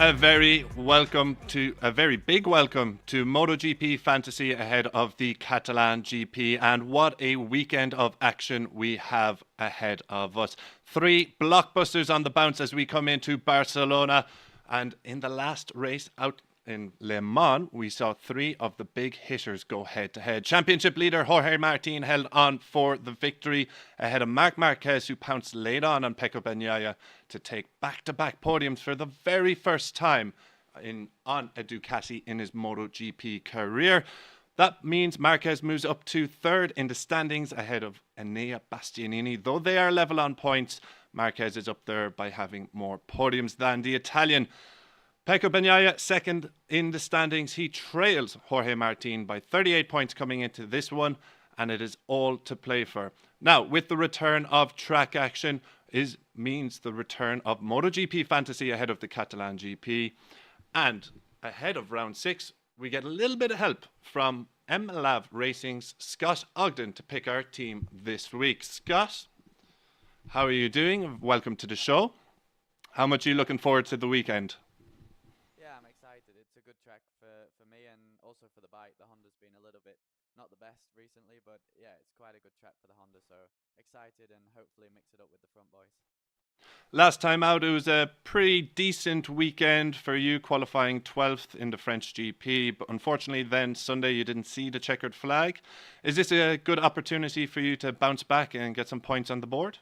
A very big welcome to MotoGP Fantasy ahead of the Catalan GP, and what a weekend of action we have ahead of us. Three blockbusters on the bounce as we come into Barcelona, and in the last race out in Le Mans, we saw three of the big hitters go head to head. Championship leader Jorge Martin held on for the victory ahead of Marc Marquez, who pounced late on Pecco Bagnaia to take back-to-back podiums for the very first time on a Ducati in his MotoGP career. That means Marquez moves up to third in the standings ahead of Enea Bastianini. Though they are level on points, Marquez is up there by having more podiums than the Italian. Pecco Bagnaia, second in the standings. He trails Jorge Martin by 38 points coming into this one, and it is all to play for. Now, with the return of track action, means the return of MotoGP Fantasy ahead of the Catalan GP. And ahead of round 6, we get a little bit of help from MLAV Racing's Scott Ogden to pick our team this week. Scott, how are you doing? Welcome to the show. How much are you looking forward to the weekend? Yeah, I'm excited. It's a good track for me and also for the bike. The Honda's been a little bit not the best recently, but yeah, it's quite a good track for the Honda. So excited and hopefully mix it up with the front boys. Last time out, it was a pretty decent weekend for you, qualifying 12th in the French GP. But unfortunately, then Sunday, you didn't see the checkered flag. Is this a good opportunity for you to bounce back and get some points on the board?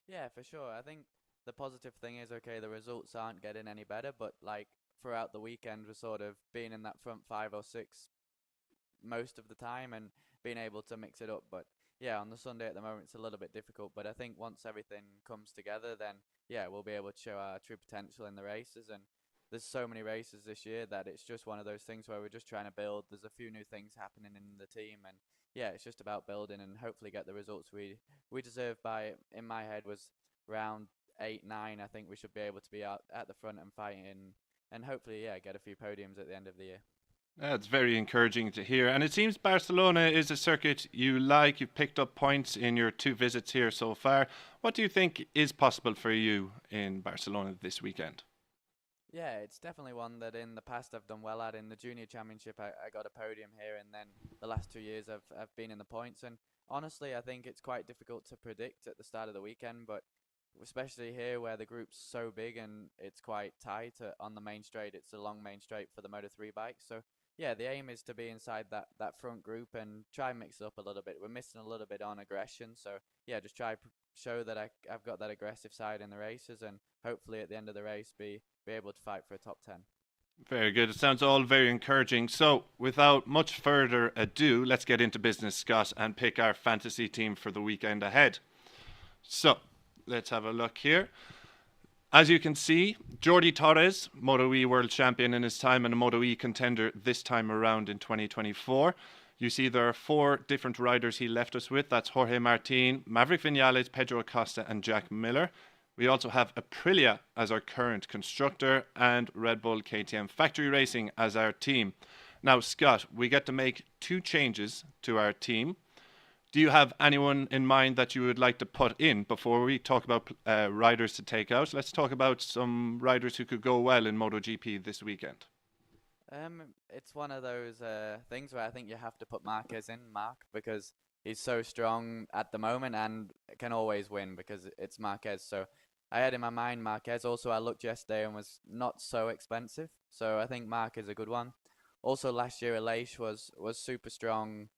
Yeah, for sure. I think the positive thing is, okay, the results aren't getting any better, but like throughout the weekend, we're sort of being in that front 5 or 6 most of the time and being able to mix it up. But yeah, on the Sunday at the moment, it's a little bit difficult. But I think once everything comes together, then yeah, we'll be able to show our true potential in the races. And there's so many races this year that it's just one of those things where we're just trying to build. There's a few new things happening in the team, and yeah, it's just about building and hopefully get the results we deserve. By in my head was round 8, 9. I think we should be able to be out at the front and fighting, and hopefully yeah, get a few podiums at the end of the year. That's very encouraging to hear. And it seems Barcelona is a circuit you like. You've picked up points in your 2 visits here so far. What do you think is possible for you in Barcelona this weekend? Yeah, it's definitely one that in the past I've done well at. In the junior championship, I got a podium here, and then the last 2 years I've been in the points. And honestly, I think it's quite difficult to predict at the start of the weekend, but especially here where the group's so big and it's quite tight on the main straight. It's a long main straight for the Moto3 bikes. So yeah, the aim is to be inside that front group and try and mix it up a little bit. We're missing a little bit on aggression, so yeah, just try show that I've got that aggressive side in the races, and hopefully at the end of the race be able to fight for a top 10. Very good. It sounds all very encouraging. So, without much further ado, let's get into business, Scott, and pick our fantasy team for the weekend ahead. So, let's have a look here. As you can see, Jordi Torres, Moto E World Champion in his time and a Moto E contender this time around in 2024. You see there are 4 different riders he left us with. That's Jorge Martin, Maverick Vinales, Pedro Acosta and Jack Miller. We also have Aprilia as our current constructor and Red Bull KTM Factory Racing as our team. Now, Scott, we get to make 2 changes to our team. Do you have anyone in mind that you would like to put in before we talk about riders to take out? Let's talk about some riders who could go well in MotoGP this weekend. It's one of those things where I think you have to put Marquez in, Mark, because he's so strong at the moment and can always win because it's Marquez. So I had in my mind Marquez. Also, I looked yesterday and was not so expensive. So I think Mark is a good one. Also, last year Aleix was super strong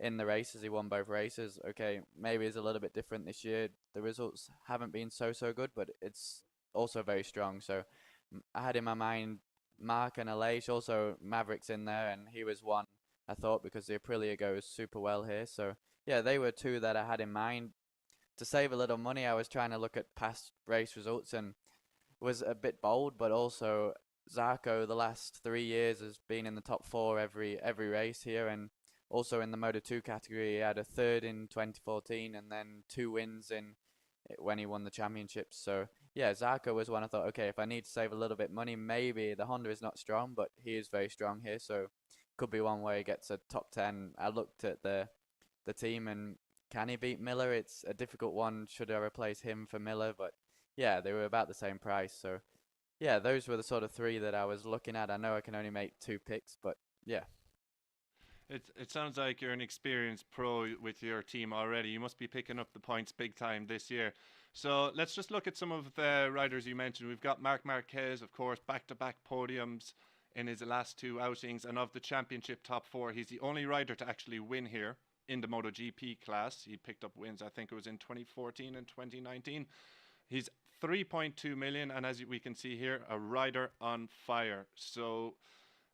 in the races. He won both races. Okay, maybe it's a little bit different this year. The results haven't been so good, but it's also very strong. So I had in my mind Mark and Aleix. Also, Maverick's in there, and he was one I thought because the Aprilia goes super well here. So yeah, they were 2 that I had in mind. To save a little money, I was trying to look at past race results and was a bit bold, but also Zarco the last 3 years has been in the top 4 every race here, and also in the Moto2 category, he had a third in 2014 and then 2 wins in when he won the championships. So yeah, Zarco was one I thought, okay, if I need to save a little bit money, maybe the Honda is not strong, but he is very strong here. So could be one where he gets a top 10. I looked at the team and can he beat Miller? It's a difficult one. Should I replace him for Miller? But yeah, they were about the same price. So Yeah, those were the sort of three that I was looking at. I know I can only make two picks, but yeah. It sounds like you're an experienced pro with your team already. You must be picking up the points big time this year. So let's just look at some of the riders you mentioned. We've got Marc Marquez, of course, back-to-back podiums in his last two outings, and of the championship top four, he's the only rider to actually win here in the MotoGP class. He picked up wins, I think it was in 2014 and 2019. He's 3.2 million, and as we can see here, a rider on fire. So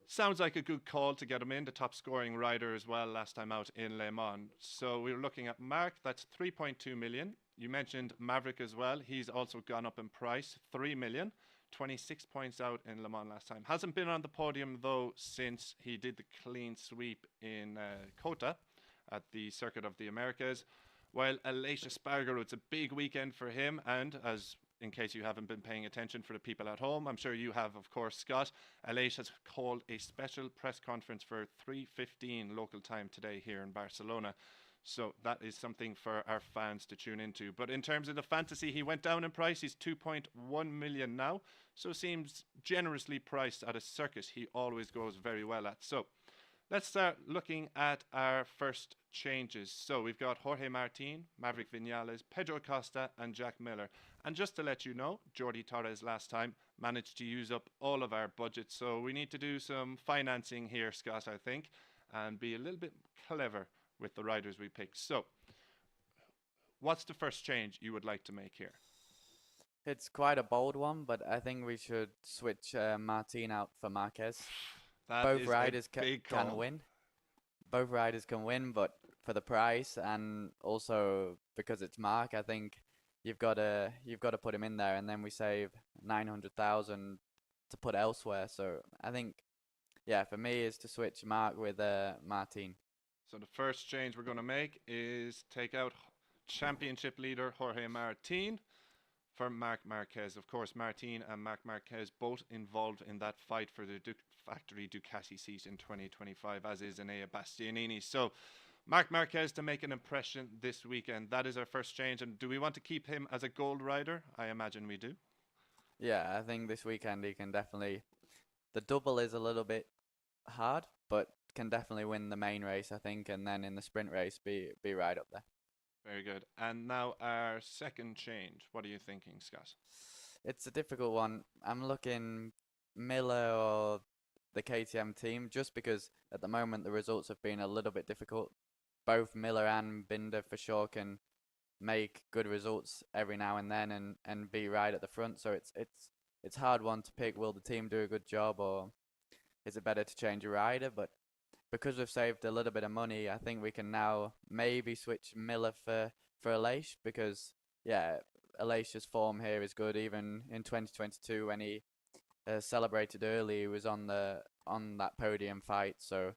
sounds like a good call to get him in, the top scoring rider as well last time out in Le Mans. So we were looking at Mark, that's 3.2 million. You mentioned Maverick as well. He's also gone up in price, 3 million. 26 points out in Le Mans last time. Hasn't been on the podium though since he did the clean sweep in Kota at the Circuit of the Americas. While Aleix Espargaro, it's a big weekend for him, and as in case you haven't been paying attention for the people at home, I'm sure you have, of course, Scott. Aleix has called a special press conference for 3:15 local time today here in Barcelona. So that is something for our fans to tune into. But in terms of the fantasy, he went down in price. He's 2.1 million now. So seems generously priced at a circuit he always goes very well at. So let's start looking at our first changes. So we've got Jorge Martin, Maverick Vinales, Pedro Acosta, and Jack Miller. And just to let you know, Jordi Torres last time managed to use up all of our budget. So we need to do some financing here, Scott, I think, and be a little bit clever with the riders we picked. So what's the first change you would like to make here? It's quite a bold one, but I think we should switch Martin out for Marquez. That Both is riders a big can call. win. Both riders can win, but for the price and also because it's Mark, I think you've got to put him in there, and then we save 900,000 to put elsewhere. So I think, yeah, for me is to switch Mark with Martin. So the first change we're going to make is take out championship leader Jorge Martin for Marc Marquez. Of course, Martin and Marc Marquez both involved in that fight for the factory Ducati seat in 2025, as is Enea Bastianini. So Marc Marquez to make an impression this weekend. That is our first change. And do we want to keep him as a gold rider? I imagine we do. Yeah, I think this weekend he can definitely. The double is a little bit hard, but can definitely win the main race, I think, and then in the sprint race be right up there. Very good. And now our second change. What are you thinking, Scott? It's a difficult one. I'm looking Miller or the KTM team just because at the moment the results have been a little bit difficult. Both Miller and Binder for sure can make good results every now and then and be right at the front. So it's hard one to pick. Will the team do a good job or is it better to change a rider? But because we've saved a little bit of money, I think we can now maybe switch Miller for Aleix because yeah, Aleix's form here is good. Even in 2022 when he celebrated early, he was on that podium fight. So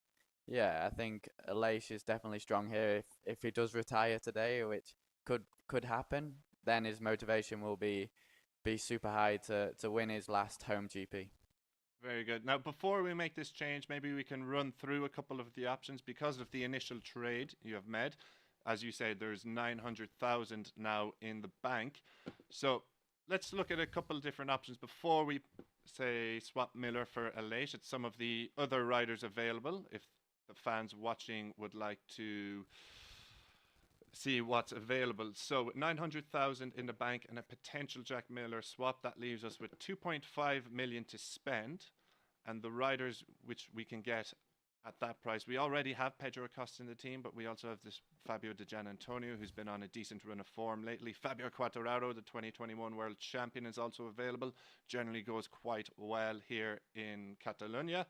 yeah, I think Aleix is definitely strong here. If he does retire today, which could happen, then his motivation will be super high to win his last home GP. Very good. Now, before we make this change, maybe we can run through a couple of the options because of the initial trade you have made. As you say, there's 900,000 now in the bank. So let's look at a couple of different options before we say swap Miller for Aleix. It's some of the other riders available. If the fans watching would like to see what's available. So 900,000 in the bank and a potential Jack Miller swap, that leaves us with 2.5 million to spend, and the riders which we can get at that price. We already have Pedro Acosta in the team, but we also have this Fabio Di Gianantonio, who's been on a decent run of form lately. Fabio Quartararo, the 2021 world champion, is also available. Generally goes quite well here in Catalonia.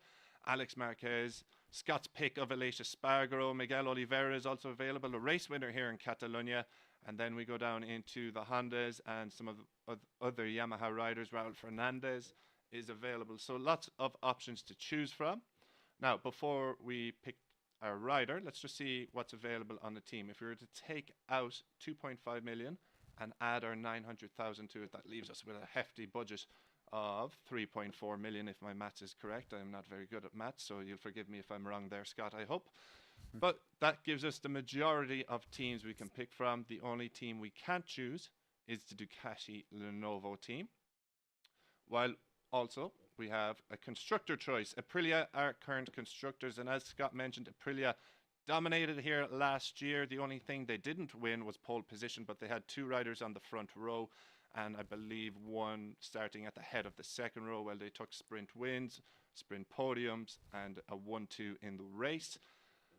Alex Marquez, Scott's pick of Aleix Espargaro, Miguel Oliveira is also available, a race winner here in Catalonia. And then we go down into the Hondas and some of the other Yamaha riders. Raul Fernandez is available. So lots of options to choose from. Now, before we pick our rider, let's just see what's available on the team. If we were to take out 2.5 million and add our 900,000 to it, that leaves us with a hefty budget of 3.4 million, if my maths is correct. I'm not very good at maths, so you'll forgive me if I'm wrong there, Scott, I hope. But that gives us the majority of teams we can pick from. The only team we can't choose is the Ducati Lenovo team. While Also, we have a constructor choice. Aprilia are current constructors, and as Scott mentioned, Aprilia dominated here last year. The only thing they didn't win was pole position, but they had 2 riders on the front row, and I believe 1 starting at the head of the second row. Well, they took sprint wins, sprint podiums, and a 1-2 in the race.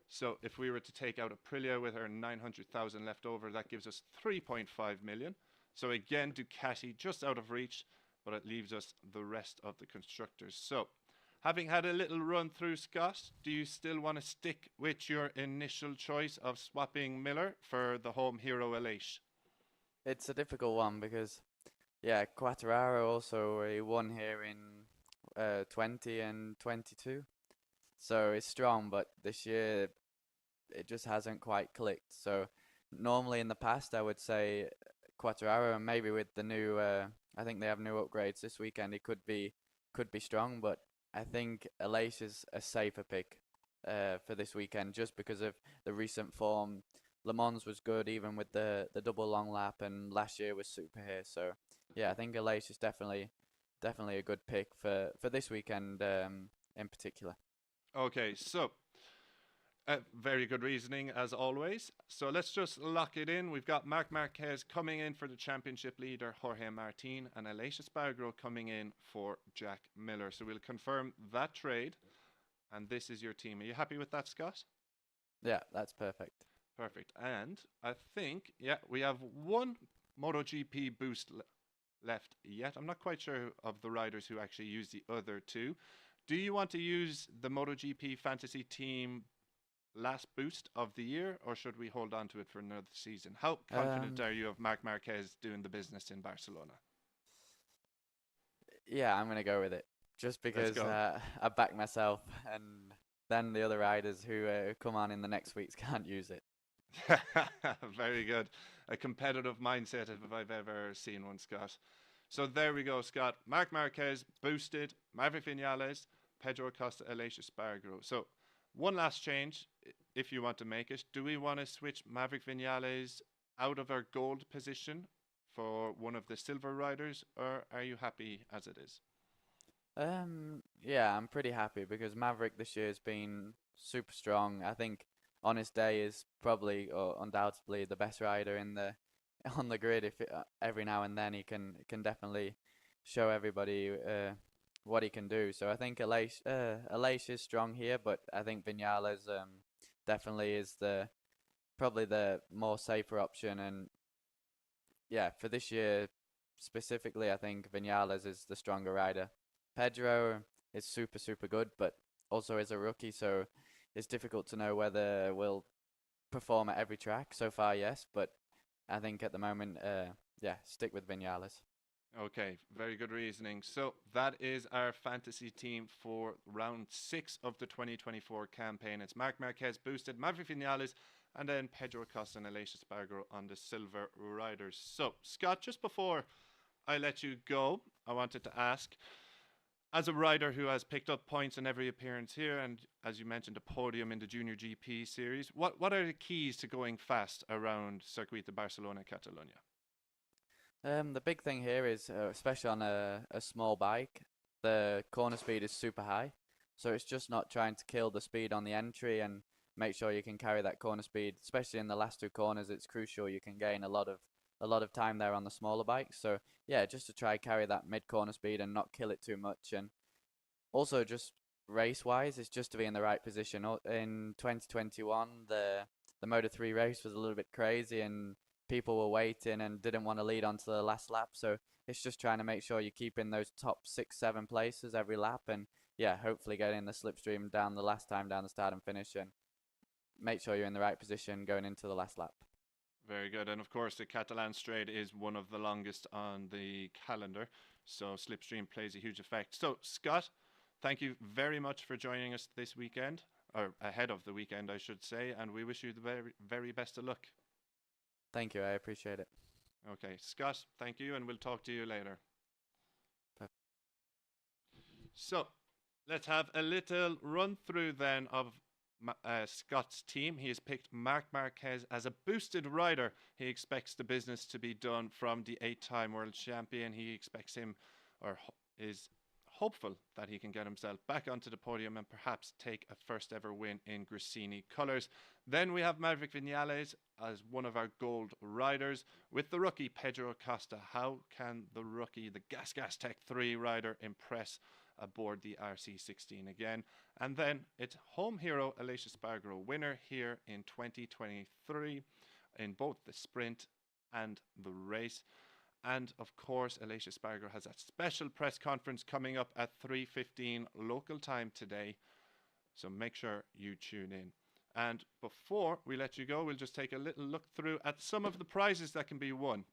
So if we were to take out Aprilia with her 900,000 left over, that gives us 3.5 million. So again, Ducati just out of reach, but it leaves us the rest of the constructors. So having had a little run through, Scott, do you still want to stick with your initial choice of swapping Miller for the home hero Aleix? It's a difficult one because, yeah, Quartararo also he won here in 20 and 22. So it's strong, but this year it just hasn't quite clicked. So normally in the past I would say Quartararo, and maybe with the new I think they have new upgrades this weekend, he could be strong, but I think Aleix is a safer pick for this weekend just because of the recent form. Le Mans was good even with the double long lap, and last year was super here. So yeah, I think Aleix is definitely a good pick for this weekend in particular. Okay, so very good reasoning as always. So let's just lock it in. We've got Marc Marquez coming in for the championship leader Jorge Martin, and Aleix Espargaro coming in for Jack Miller. So we'll confirm that trade, and this is your team. Are you happy with that, Scott? Yeah, that's perfect. Perfect. And I think, yeah, we have 1 MotoGP boost left yet. I'm not quite sure of the riders who actually use the other 2. Do you want to use the MotoGP fantasy team last boost of the year, or should we hold on to it for another season? How confident are you of Marc Marquez doing the business in Barcelona? Yeah, I'm gonna go with it just because I back myself, and then the other riders who come on in the next weeks can't use it. Very good. A competitive mindset if I've ever seen one, Scott. So there we go, Scott. Marc Marquez boosted, Maverick Vinales, Pedro Acosta, Aleix Espargaro. So one last change, if you want to make it. Do we want to switch Maverick Vinales out of our gold position for one of the silver riders, or are you happy as it is? Yeah, I'm pretty happy because Maverick this year has been super strong. I think on his day is probably or undoubtedly the best rider in the on the grid. If every now and then he can definitely show everybody what he can do. So I think Aleix is strong here, but I think Vinales definitely is the probably the more safer option. And yeah, for this year specifically, I think Vinales is the stronger rider. Pedro is super good, but also is a rookie, so it's difficult to know whether we'll perform at every track. So far, yes, but I think at the moment, yeah, stick with Vinales. Okay, very good reasoning. So that is our fantasy team for round 6 of the 2024 campaign. It's Marc Marquez boosted, Maverick Vinales, and then Pedro Acosta and Aleix Espargaro on the silver riders. So, Scott, just before I let you go, I wanted to ask, as a rider who has picked up points in every appearance here, and as you mentioned, a podium in the Junior GP series, what are the keys to going fast around Circuit de Barcelona, Catalunya? The big thing here is, especially on a small bike, the corner speed is super high. So it's just not trying to kill the speed on the entry and make sure you can carry that corner speed, especially in the last 2 corners. It's crucial you can gain a lot of time there on the smaller bikes. So yeah, just to try carry that mid corner speed and not kill it too much. And also just race wise, it's just to be in the right position. In 2021, the Moto3 race was a little bit crazy and people were waiting and didn't want to lead onto the last lap. So it's just trying to make sure you keep in those top 6-7 places every lap, and yeah, hopefully get in the slipstream down the last time down the start and finish, and make sure you're in the right position going into the last lap. Very good. And of course, the Catalan Straight is one of the longest on the calendar, so slipstream plays a huge effect. So, Scott, thank you very much for joining us this weekend, or ahead of the weekend, I should say, and we wish you the very, very best of luck. Thank you. I appreciate it. Okay, Scott, thank you, and we'll talk to you later. Perfect. So, let's have a little run through then of Scott's team. He has picked Marc Marquez as a boosted rider. He expects the business to be done from the 8-time world champion. He expects him, or is hopeful that he can get himself back onto the podium and perhaps take a first ever win in Gresini colours. Then we have Maverick Vinales as one of our gold riders with the rookie Pedro Acosta. How can the rookie, the Gas Tech 3 rider, impress aboard the RC16 again? And then it's home hero Alicia Spargo, winner here in 2023 in both the sprint and the race. And of course, Alicia Spargo has a special press conference coming up at 3:15 local time today. So make sure you tune in. And before we let you go, we'll just take a little look through at some of the prizes that can be won.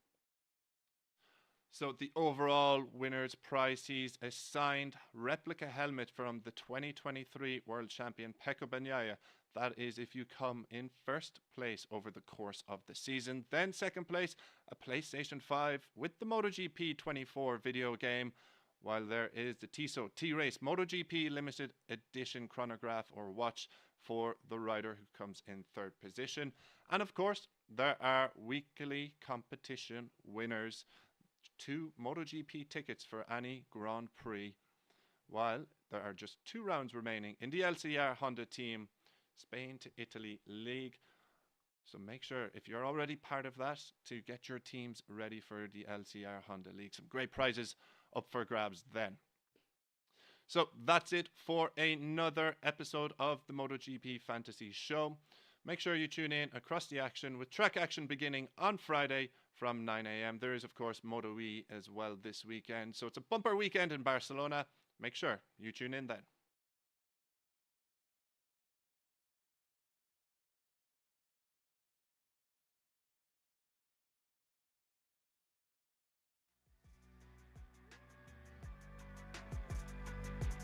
So the overall winner's prize is a signed replica helmet from the 2023 World Champion Pecco Bagnaia. That is if you come in first place over the course of the season. Then second place, a PlayStation 5 with the MotoGP 24 video game. While there is the Tissot T-Race MotoGP limited edition chronograph or watch for the rider who comes in third position. And of course, there are weekly competition winners. 2 MotoGP tickets for any Grand Prix, while there are just 2 rounds remaining in the LCR Honda Team Spain to Italy League. So make sure, if you're already part of that, to get your teams ready for the LCR Honda League. Some great prizes up for grabs then. So that's it for another episode of the MotoGP Fantasy Show. Make sure you tune in across the action with track action beginning on Friday from 9 a.m. There is, of course, Moto E as well this weekend. So it's a bumper weekend in Barcelona. Make sure you tune in then.